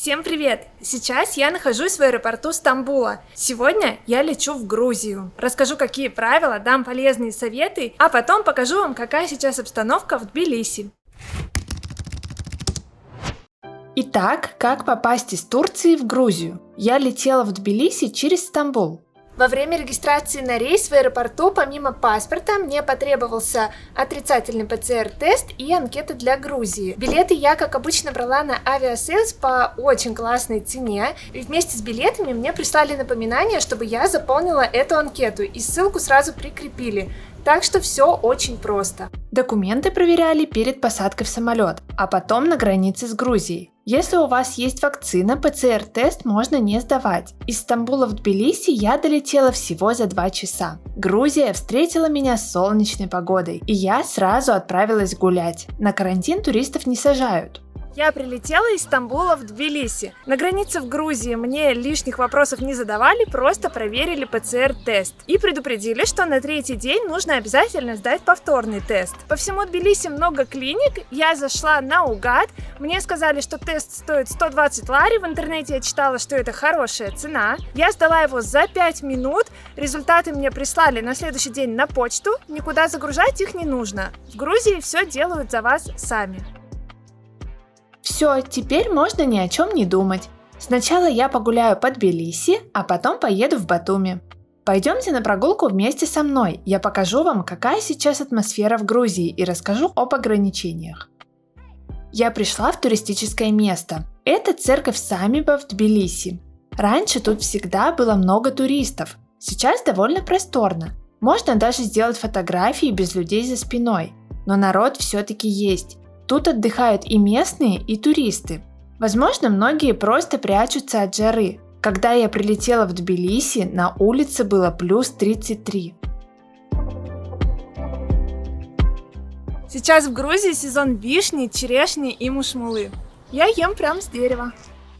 Всем привет! Сейчас я нахожусь в аэропорту Стамбула. Сегодня я лечу в Грузию. Расскажу, какие правила, дам полезные советы, а потом покажу вам, какая сейчас обстановка в Тбилиси. Итак, как попасть из Турции в Грузию? Я летела в Тбилиси через Стамбул. Во время регистрации на рейс в аэропорту, помимо паспорта, мне потребовался отрицательный ПЦР-тест и анкета для Грузии. Билеты я, как обычно, брала на Aviasales по очень классной цене. И вместе с билетами мне прислали напоминание, чтобы я заполнила эту анкету, и ссылку сразу прикрепили. Так что все очень просто. Документы проверяли перед посадкой в самолет, а потом на границе с Грузией. Если у вас есть вакцина, ПЦР-тест можно не сдавать. Из Стамбула в Тбилиси я долетела всего за 2 часа. Грузия встретила меня с солнечной погодой, и я сразу отправилась гулять. На карантин туристов не сажают. Я прилетела из Стамбула в Тбилиси. На границе в Грузии мне лишних вопросов не задавали, просто проверили ПЦР-тест. И предупредили, что на 3-й день нужно обязательно сдать повторный тест. По всему Тбилиси много клиник, я зашла наугад. Мне сказали, что тест стоит 120 лари, в интернете я читала, что это хорошая цена. Я сдала его за 5 минут, результаты мне прислали на следующий день на почту, никуда загружать их не нужно. В Грузии все делают за вас сами. Все, теперь можно ни о чем не думать. Сначала я погуляю по Тбилиси, а потом поеду в Батуми. Пойдемте на прогулку вместе со мной. Я покажу вам, какая сейчас атмосфера в Грузии, и расскажу об ограничениях. Я пришла в туристическое место. Это церковь Самиба в Тбилиси. Раньше тут всегда было много туристов. Сейчас довольно просторно. Можно даже сделать фотографии без людей за спиной. Но народ все-таки есть. Тут отдыхают и местные, и туристы. Возможно, многие просто прячутся от жары. Когда я прилетела в Тбилиси, на улице было плюс 33. Сейчас в Грузии сезон вишни, черешни и мушмулы. Я ем прям с дерева.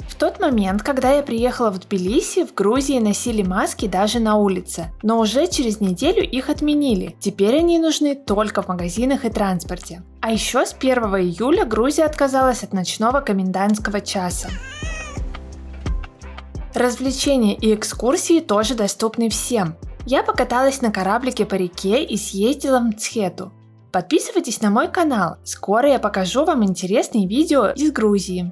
В тот момент, когда я приехала в Тбилиси, в Грузии носили маски даже на улице, но уже через неделю их отменили. Теперь они нужны только в магазинах и транспорте. А еще с 1 июля Грузия отказалась от ночного комендантского часа. Развлечения и экскурсии тоже доступны всем. Я покаталась на кораблике по реке и съездила в Мцхету. Подписывайтесь на мой канал, скоро я покажу вам интересные видео из Грузии.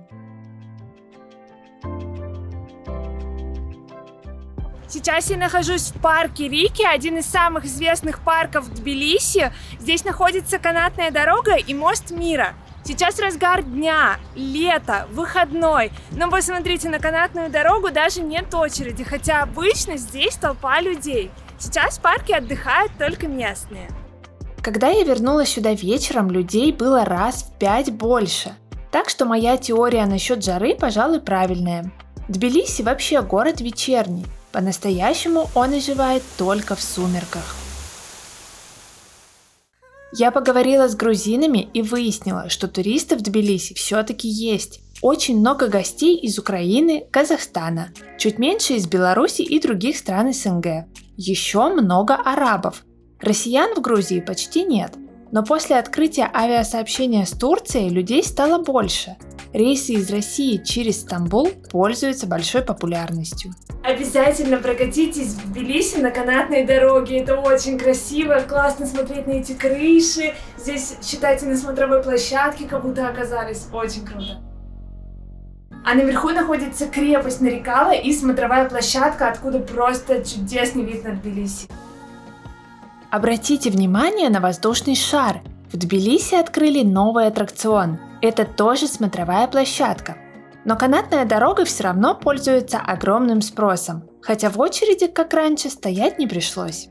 Сейчас я нахожусь в парке Рики, один из самых известных парков в Тбилиси. Здесь находится канатная дорога и мост мира. Сейчас разгар дня, лето, выходной. Но посмотрите, на канатную дорогу даже нет очереди, хотя обычно здесь толпа людей. Сейчас в парке отдыхают только местные. Когда я вернулась сюда вечером, людей было раз в 5 больше. Так что моя теория насчет жары, пожалуй, правильная. Тбилиси вообще город вечерний. По-настоящему он оживает только в сумерках. Я поговорила с грузинами и выяснила, что туристов в Тбилиси все-таки есть. Очень много гостей из Украины, Казахстана, чуть меньше из Беларуси и других стран СНГ. Еще много арабов. Россиян в Грузии почти нет. Но после открытия авиасообщения с Турцией людей стало больше. Рейсы из России через Стамбул пользуются большой популярностью. Обязательно прокатитесь в Тбилиси на канатной дороге. Это очень красиво, классно смотреть на эти крыши. Здесь, считайте, на смотровой площадке как будто оказались. Очень круто. А наверху находится крепость Нарикала и смотровая площадка, откуда просто чудесный вид на Тбилиси. Обратите внимание на воздушный шар. В Тбилиси открыли новый аттракцион. Это тоже смотровая площадка. Но канатная дорога все равно пользуется огромным спросом, хотя в очереди, как раньше, стоять не пришлось.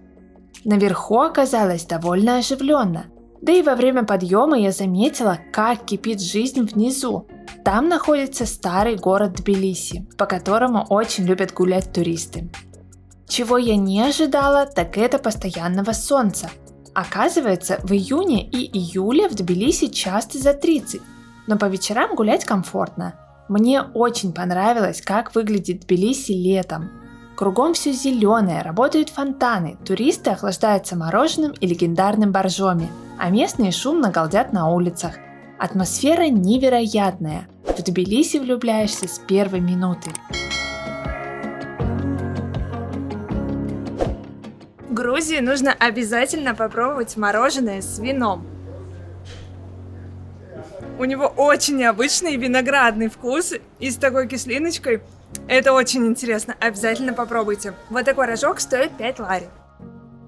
Наверху оказалось довольно оживленно. Да и во время подъема я заметила, как кипит жизнь внизу. Там находится старый город Тбилиси, по которому очень любят гулять туристы. Чего я не ожидала, так это постоянного солнца. Оказывается, в июне и июле в Тбилиси часто за 30, но по вечерам гулять комфортно. Мне очень понравилось, как выглядит Тбилиси летом. Кругом все зеленое, работают фонтаны, туристы охлаждаются мороженым и легендарным боржоми, а местные шумно галдят на улицах. Атмосфера невероятная. В Тбилиси влюбляешься с первой минуты. В Грузии нужно обязательно попробовать мороженое с вином. У него очень необычный виноградный вкус и с такой кислиночкой. Это очень интересно, обязательно попробуйте. Вот такой рожок стоит 5 лари.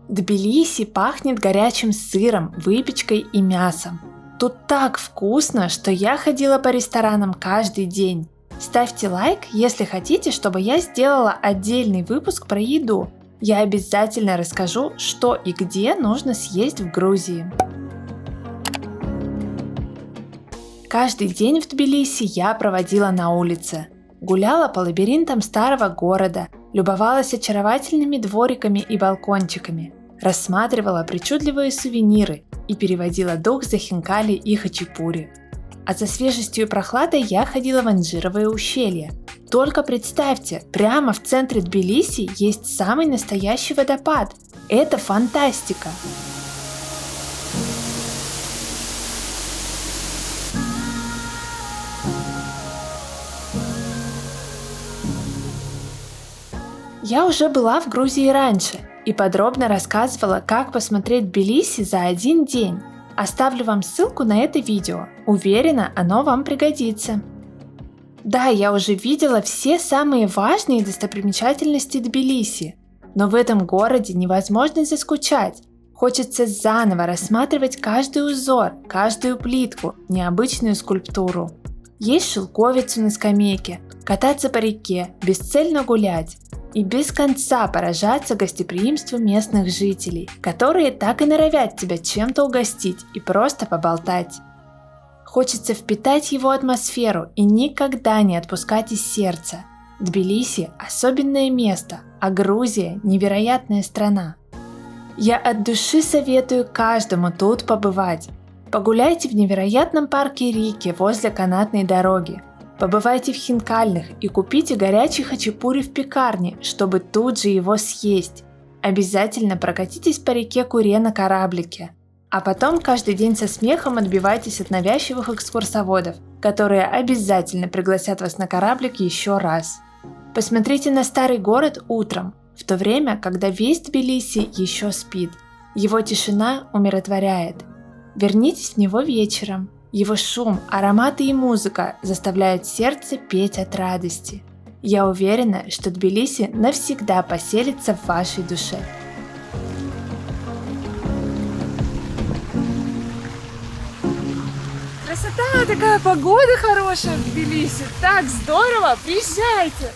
Тбилиси пахнет горячим сыром, выпечкой и мясом. Тут так вкусно, что я ходила по ресторанам каждый день. Ставьте лайк, если хотите, чтобы я сделала отдельный выпуск про еду. Я обязательно расскажу, что и где нужно съесть в Грузии. Каждый день в Тбилиси я проводила на улице. Гуляла по лабиринтам старого города, любовалась очаровательными двориками и балкончиками, рассматривала причудливые сувениры и переводила дух за хинкали и хачапури. А за свежестью и прохладой я ходила в Анжировое ущелье. Только представьте, прямо в центре Тбилиси есть самый настоящий водопад. Это фантастика! Я уже была в Грузии раньше и подробно рассказывала, как посмотреть Тбилиси за один день. Оставлю вам ссылку на это видео. Уверена, оно вам пригодится. Да, я уже видела все самые важные достопримечательности Тбилиси, но в этом городе невозможно заскучать. Хочется заново рассматривать каждый узор, каждую плитку, необычную скульптуру. Есть шелковицу на скамейке, кататься по реке, бесцельно гулять и без конца поражаться гостеприимству местных жителей, которые так и норовят тебя чем-то угостить и просто поболтать. Хочется впитать его атмосферу и никогда не отпускать из сердца. Тбилиси – особенное место, а Грузия – невероятная страна. Я от души советую каждому тут побывать. Погуляйте в невероятном парке Рики возле канатной дороги. Побывайте в хинкальных и купите горячий хачапури в пекарне, чтобы тут же его съесть. Обязательно прокатитесь по реке Куре на кораблике. А потом каждый день со смехом отбивайтесь от навязчивых экскурсоводов, которые обязательно пригласят вас на кораблик еще раз. Посмотрите на старый город утром, в то время, когда весь Тбилиси еще спит. Его тишина умиротворяет. Вернитесь в него вечером. Его шум, ароматы и музыка заставляют сердце петь от радости. Я уверена, что Тбилиси навсегда поселится в вашей душе. Красота, такая погода хорошая в Тбилиси. Так здорово, приезжайте!